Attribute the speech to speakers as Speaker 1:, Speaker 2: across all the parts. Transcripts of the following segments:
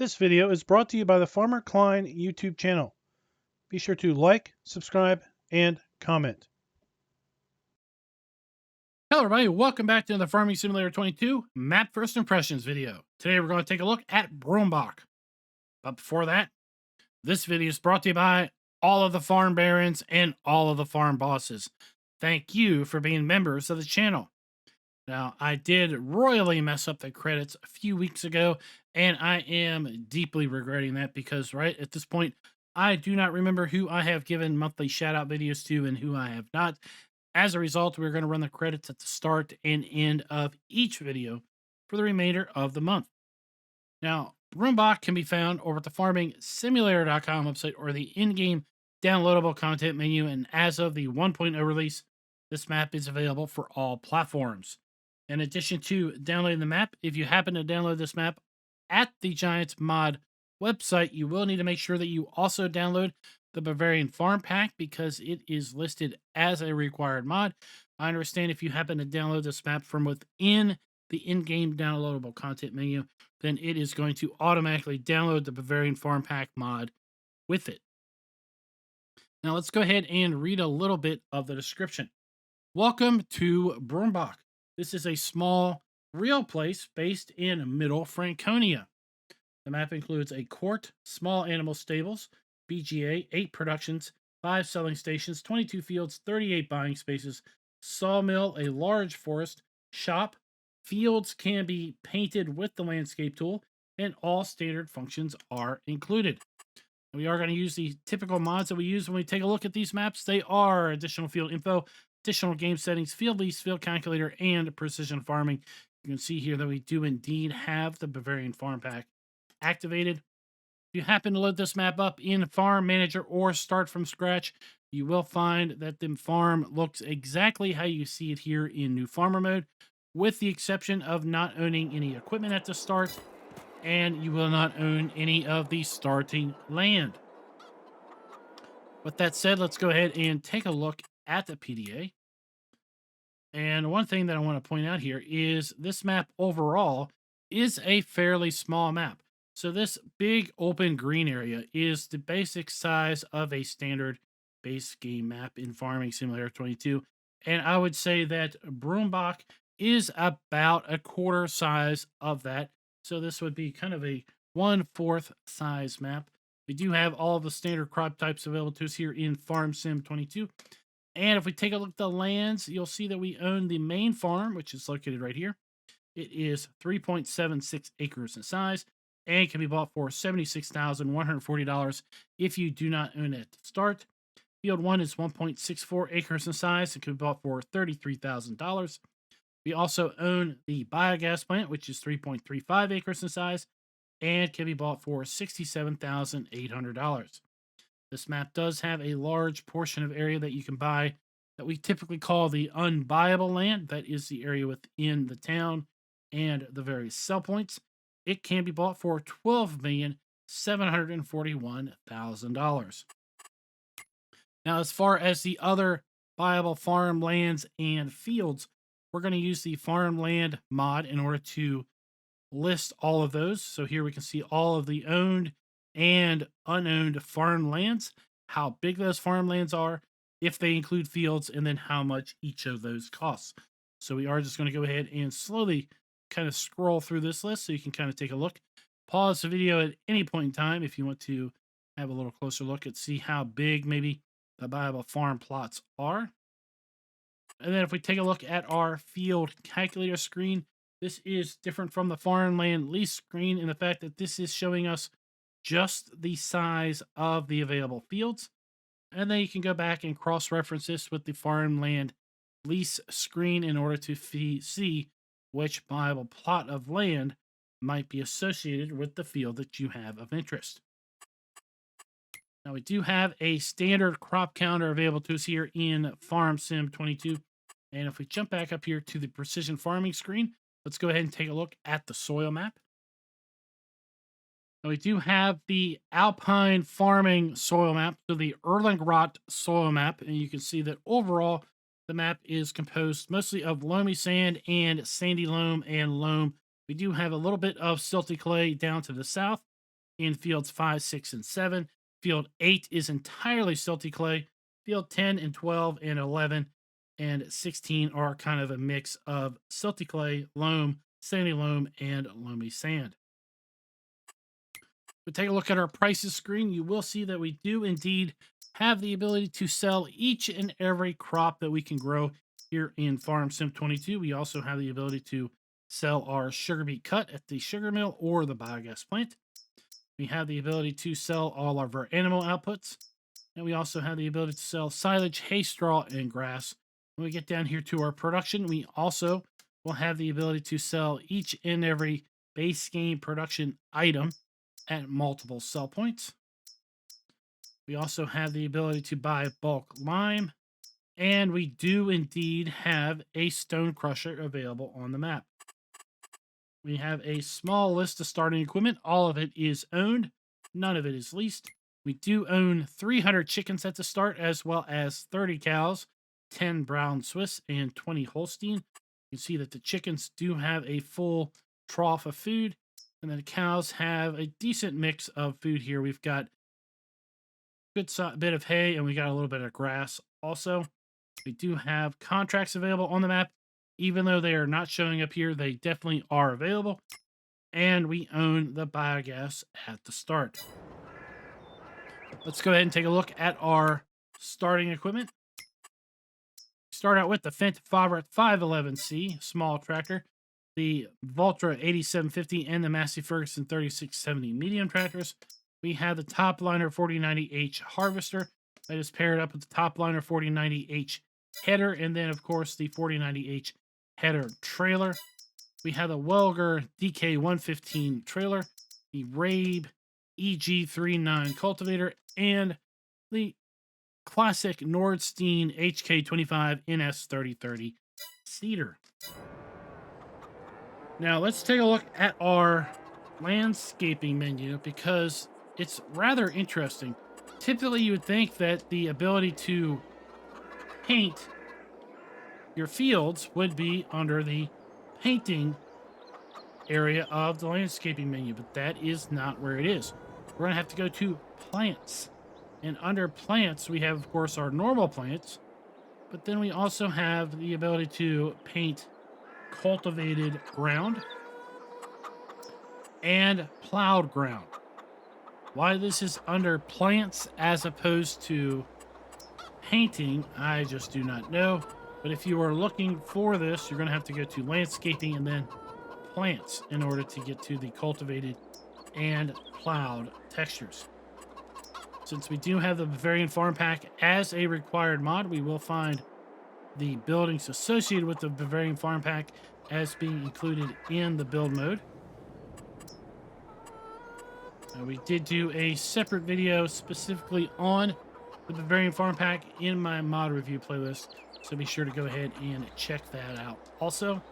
Speaker 1: This video is brought to you by the Farmer Klein YouTube channel. Be sure to like, subscribe, and comment.
Speaker 2: Hello everybody, welcome back to another Farming Simulator 22 Map First Impressions video. Today we're going to take a look at Brombach. But before that, this video is brought to you by all of the farm barons and all of the farm bosses. Thank you for being members of the channel. Now, I did royally mess up the credits a few weeks ago, and I am deeply regretting that because right at this point, I do not remember who I have given monthly shout-out videos to and who I have not. As a result, we're going to run the credits at the start and end of each video for the remainder of the month. Now, Brombach can be found over at the farmingsimulator.com website or the in-game downloadable content menu, and as of the 1.0 release, this map is available for all platforms. In addition to downloading the map, if you happen to download this map at the Giants Mod website, you will need to make sure that you also download the Bavarian Farm Pack because it is listed as a required mod. I understand if you happen to download this map from within the in-game downloadable content menu, then it is going to automatically download the Bavarian Farm Pack mod with it. Now let's go ahead and read a little bit of the description. Welcome to Brombach. This is a small, real place based in Middle Franconia. The map includes a court, small animal stables, BGA, 8 productions, 5 selling stations, 22 fields, 38 buying spaces, sawmill, a large forest, shop, fields can be painted with the landscape tool, and all standard functions are included. We are going to use the typical mods that we use when we take a look at these maps. They are additional field info, additional game settings, field lease, field calculator, and precision farming. You can see here that we do indeed have the Bavarian Farm Pack activated. If you happen to load this map up in Farm Manager or start from scratch, you will find that the farm looks exactly how you see it here in New Farmer mode, with the exception of not owning any equipment at the start, and you will not own any of the starting land. With that said, let's go ahead and take a look at the PDA. And one thing that I want to point out here is this map overall is a fairly small map. So this big open green area is the basic size of a standard base game map in Farming Simulator 22. And I would say that Brombach is about a quarter size of that. So this would be kind of a 1/4 size map. We do have all the standard crop types available to us here in Farm Sim 22. And if we take a look at the lands, you'll see that we own the main farm, which is located right here. It is 3.76 acres in size and can be bought for $76,140 if you do not own it at the start. Field 1 is 1.64 acres in size and can be bought for $33,000. We also own the biogas plant, which is 3.35 acres in size and can be bought for $67,800. This map does have a large portion of area that you can buy that we typically call the unbuyable land. That is the area within the town and the various sell points. It can be bought for $12,741,000. Now, as far as the other buyable farmlands and fields, we're going to use the farmland mod in order to list all of those. So here we can see all of the owned and unowned farmlands, how big those farmlands are, if they include fields, and then how much each of those costs. So we are just going to go ahead and slowly kind of scroll through this list so you can kind of take a look. Pause the video at any point in time if you want to have a little closer look and see how big maybe the buyable farm plots are. And then if we take a look at our field calculator screen, this is different from the farmland lease screen in the fact that this is showing us just the size of the available fields. And then you can go back and cross-reference this with the farmland lease screen in order to see which buyable plot of land might be associated with the field that you have of interest. Now, we do have a standard crop counter available to us here in Farm Sim 22. And if we jump back up here to the precision farming screen, let's go ahead and take a look at the soil map. Now, we do have the Alpine farming soil map, so the Erlengrot soil map, and you can see that overall the map is composed mostly of loamy sand and sandy loam and loam. We do have a little bit of silty clay down to the south, in fields 5, 6, and 7. Field 8 is entirely silty clay. Field 10 and 12 and 11 and 16 are kind of a mix of silty clay, loam, sandy loam, and loamy sand. If we take a look at our prices screen, you will see that we do indeed have the ability to sell each and every crop that we can grow here in Farm Sim 22. We also have the ability to sell our sugar beet cut at the sugar mill or the biogas plant. We have the ability to sell all of our animal outputs. And we also have the ability to sell silage, hay, straw, and grass. When we get down here to our production, we also will have the ability to sell each and every base game production item at multiple sell points. We also have the ability to buy bulk lime. And we do indeed have a stone crusher available on the map. We have a small list of starting equipment. All of it is owned. None of it is leased. We do own 300 chickens at the start, as well as 30 cows, 10 brown Swiss, and 20 Holstein. You can see that the chickens do have a full trough of food, and then the cows have a decent mix of food here. We've got a good bit of hay, and we got a little bit of grass also. We do have contracts available on the map. Even though they are not showing up here, they definitely are available. And we own the biogas at the start. Let's go ahead and take a look at our starting equipment. Start out with the Fendt Favorite 511C small tractor, the Valtra 8750, and the Massey Ferguson 3670 medium tractors. We have the Topliner 4090H harvester that is paired up with the Topliner 4090H header, and then, of course, the 4090H header trailer. We have the Welger DK115 trailer, the Rabe EG39 cultivator, and the classic Nordstein HK25 NS3030 seeder. Now let's take a look at our landscaping menu because it's rather interesting. Typically you would think that the ability to paint your fields would be under the painting area of the landscaping menu, but that is not where it is. We're going to have to go to plants. And under plants, we have, of course, our normal plants, but then we also have the ability to paint cultivated ground and plowed ground. Why this is under plants as opposed to painting, I just do not know. But if you are looking for this, you're going to have to go to landscaping and then plants in order to get to the cultivated and plowed textures. Since we do have the Bavarian Farm Pack as a required mod, we will find the buildings associated with the Bavarian Farm Pack as being included in the build mode. We did do a separate video specifically on the Bavarian Farm Pack in my mod review playlist, so be sure to go ahead and check that out also.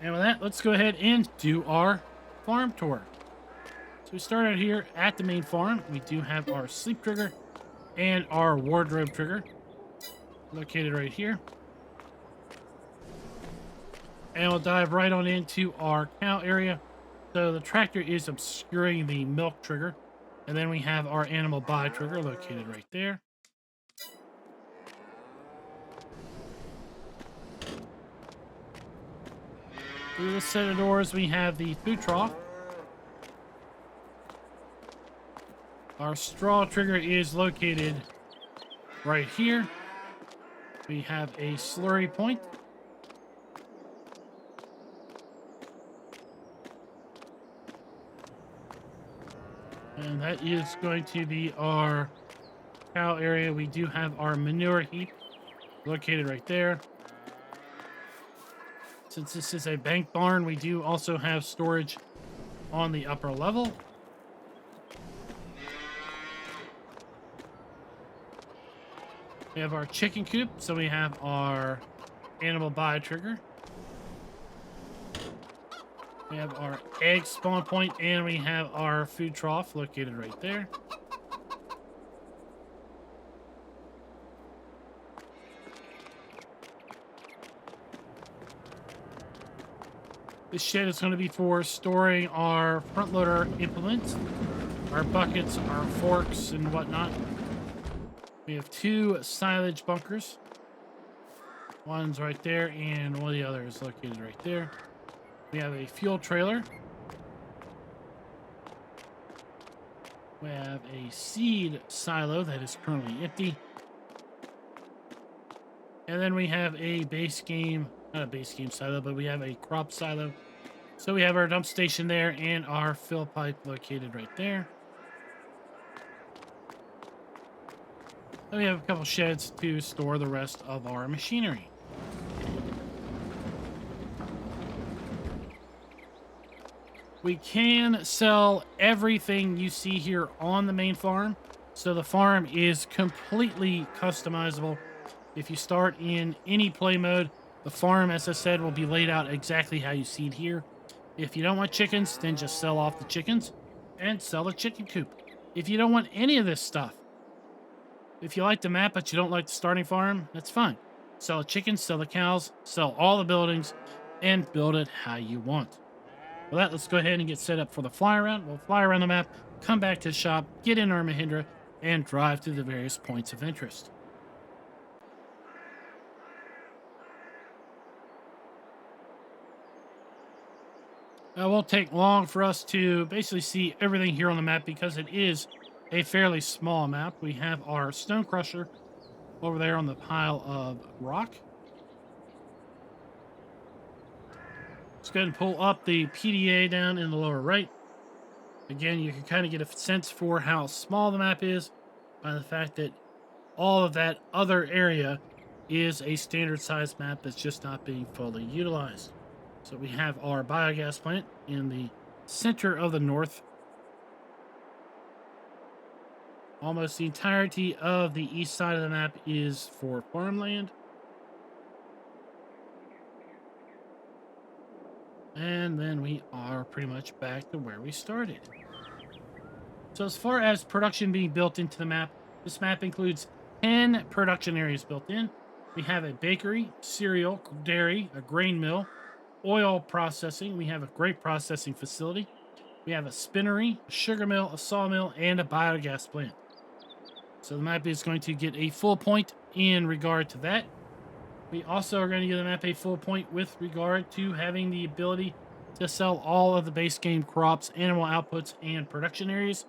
Speaker 2: And with that, let's go ahead and do our farm tour. So we start out here at the main farm. We do have our sleep trigger and our wardrobe trigger located right here. And we'll dive right on into our cow area. So the tractor is obscuring the milk trigger. And then we have our animal buy trigger located right there. Through this set of doors, we have the food trough. Our straw trigger is located right here. We have a slurry point. And that is going to be our cow area. We do have our manure heap located right there. Since this is a bank barn, we do also have storage on the upper level. We have our chicken coop, so we have our animal buy trigger. We have our egg spawn point, and we have our food trough located right there. This shed is going to be for storing our front loader implements. our buckets, our forks, and whatnot. We have 2 silage bunkers. One's right there, and one of the others is located right there. We have a fuel trailer. We have a seed silo that is currently empty. And then we have a base game, not a base game silo, but we have a crop silo. So we have our dump station there and our fill pipe located right there. Then we have a couple sheds to store the rest of our machinery. We can sell everything you see here on the main farm. So the farm is completely customizable. If you start in any play mode, the farm, as I said, will be laid out exactly how you see it here. If you don't want chickens, then just sell off the chickens and sell the chicken coop. If you don't want any of this stuff, if you like the map but you don't like the starting farm, that's fine. Sell the chickens, sell the cows, sell all the buildings, and build it how you want. For that, let's go ahead and get set up for the fly around. We'll fly around the map, come back to the shop, get in our Mahindra, and drive to the various points of interest. It won't take long for us to basically see everything here on the map because it is a fairly small map. We have our stone crusher over there on the pile of rock. Let's go ahead and pull up the PDA down in the lower right. Again, you can kind of get a sense for how small the map is by the fact that all of that other area is a standard size map that's just not being fully utilized. So we have our biogas plant in the center of the north. Almost the entirety of the east side of the map is for farmland. And then we are pretty much back to where we started. So as far as production being built into the map, this map includes 10 production areas built in. We have a bakery, cereal, dairy, a grain mill, oil processing. We have a grape processing facility. We have a spinnery, a sugar mill, a sawmill, and a biogas plant. So the map is going to get a full point in regard to that. We also are going to give the map a full point with regard to having the ability to sell all of the base game crops, animal outputs, and production areas.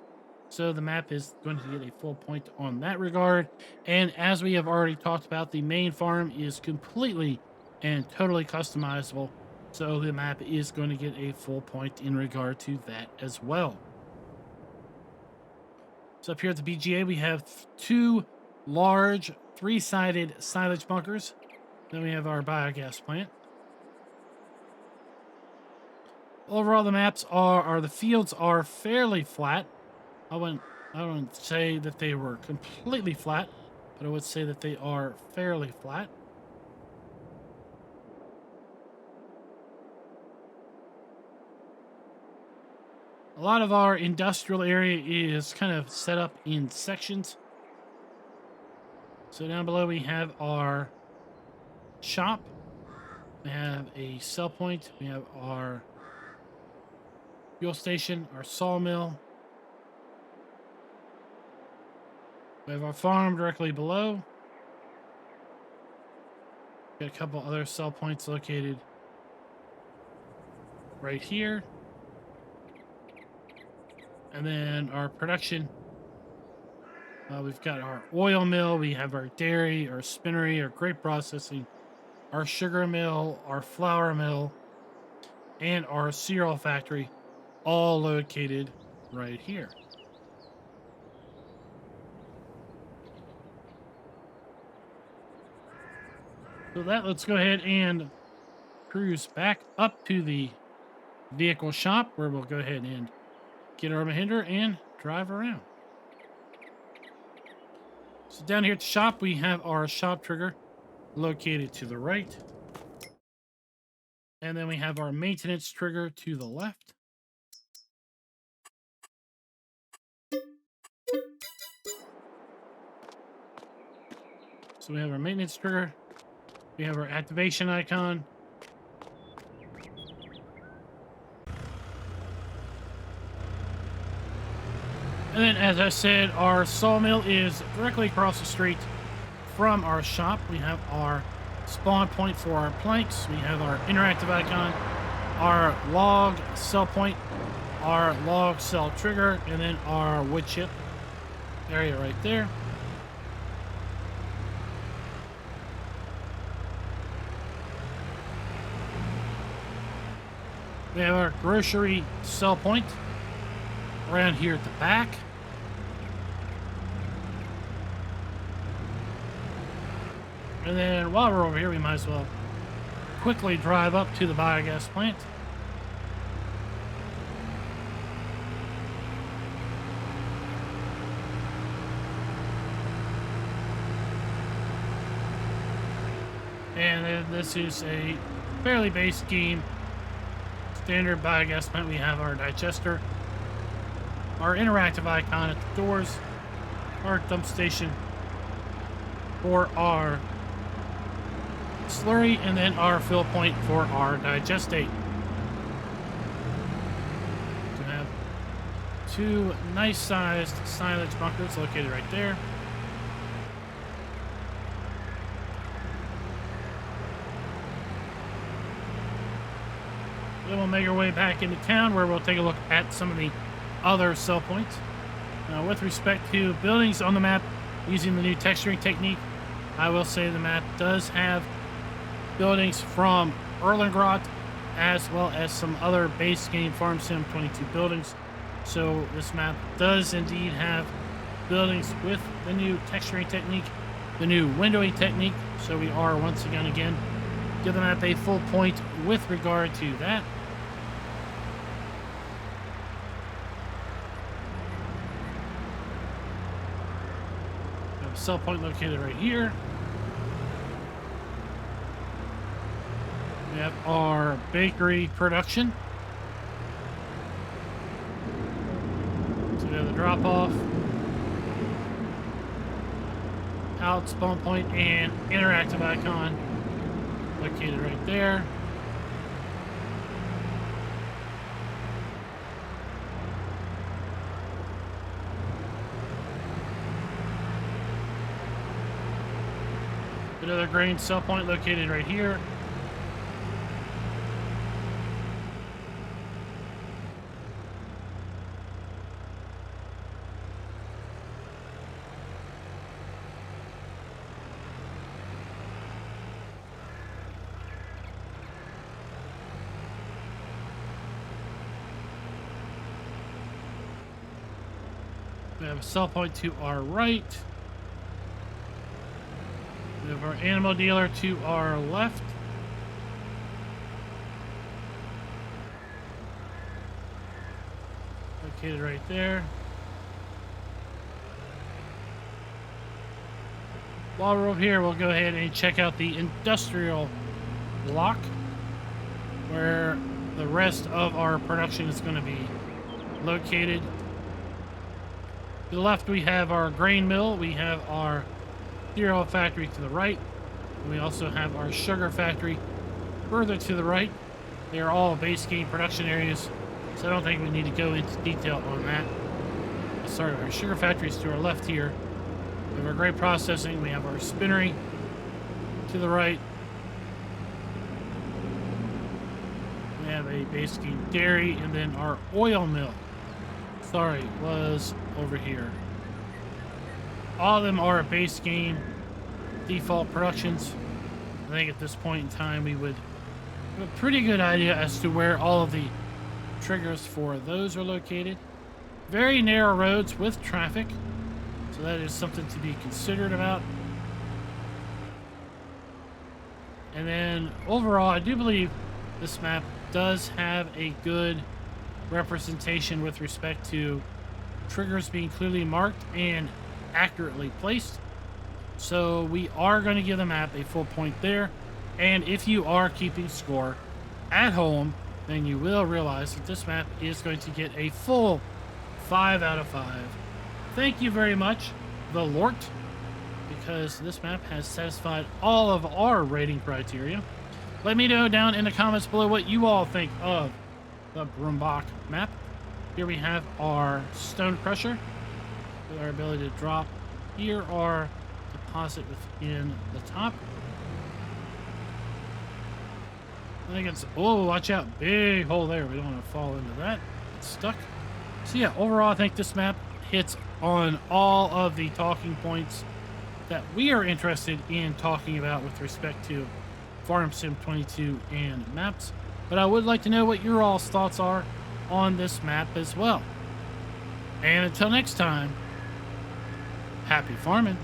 Speaker 2: So the map is going to get a full point on that regard. And as we have already talked about, the main farm is completely and totally customizable. So the map is going to get a full point in regard to that as well. So up here at the BGA, we have 2 large 3-sided silage bunkers. Then we have our biogas plant. Overall, the maps the fields are fairly flat. I wouldn't say that they were completely flat, but I would say that they are fairly flat. A lot of our industrial area is kind of set up in sections. So down below we have our shop. We have a sell point. We have our fuel station, our sawmill. We have our farm directly below. Got a couple other sell points located right here. And then our production. We've got our oil mill. We have our dairy, our spinnery, our grape processing, our sugar mill, our flour mill, and our cereal factory, all located right here. So let's go ahead and cruise back up to the vehicle shop where we'll go ahead and get our Mahindra and drive around. So down here at the shop, we have our shop trigger located to the right. And then we have our maintenance trigger to the left. So we have our maintenance trigger. We have our activation icon. And then, as I said, our sawmill is directly across the street from our shop. We have our spawn point for our planks. We have our interactive icon, our log sell point, our log sell trigger, and then our wood chip area right there. We have our grocery sell point around here at the back. And then while we're over here, we might as well quickly drive up to the biogas plant. And then this is a fairly base game standard biogas plant. We have our digester, our interactive icon at the doors, our dump station for our slurry, and then our fill point for our digestate. We have two nice sized silage bunkers located right there. Then we'll make our way back into town where we'll take a look at some of the other sell points. With respect to buildings on the map using the new texturing technique, I will say the map does have buildings from Erlengrot as well as some other base game Farm Sim 22 buildings. So this map does indeed have buildings with the new texturing technique, the new windowing technique. So we are once again give the map a full point with regard to that. We have a sell point located right here. We have our bakery production. So we have the drop off, out spawn point, and interactive icon located right there. Another grain sell point located right here. We have a sell point to our right. We have our animal dealer to our left. Located right there. While we're over here, we'll go ahead and check out the industrial block where the rest of our production is going to be located. To the left, we have our grain mill. We have our cereal factory to the right. And we also have our sugar factory further to the right. They are all base game production areas, so I don't think we need to go into detail on that. Sorry, our sugar factory is to our left here. We have our grain processing. We have our spinnery to the right. We have a base game dairy, and then our oil mill. Sorry, was over here. All of them are base game default productions. I think at this point in time we would have a pretty good idea as to where all of the triggers for those are located. Very narrow roads with traffic, so that is something to be considered about. And then overall, I do believe this map does have a good representation with respect to triggers being clearly marked and accurately placed. So we are going to give the map a full point there. And if you are keeping score at home, then you will realize that this map is going to get a full 5 out of 5. Thank you very much, the Lort, because this map has satisfied all of our rating criteria. Let me know down in the comments below what you all think of the Brombach map. Here we have our stone crusher. with our ability to drop here or deposit within the top. I think it's, oh, watch out, big hole there. We don't want to fall into that. It's stuck. So yeah, overall, I think this map hits on all of the talking points that we are interested in talking about with respect to Farm Sim 22 and maps. But I would like to know what your all's thoughts are on this map as well. And until next time, happy farming.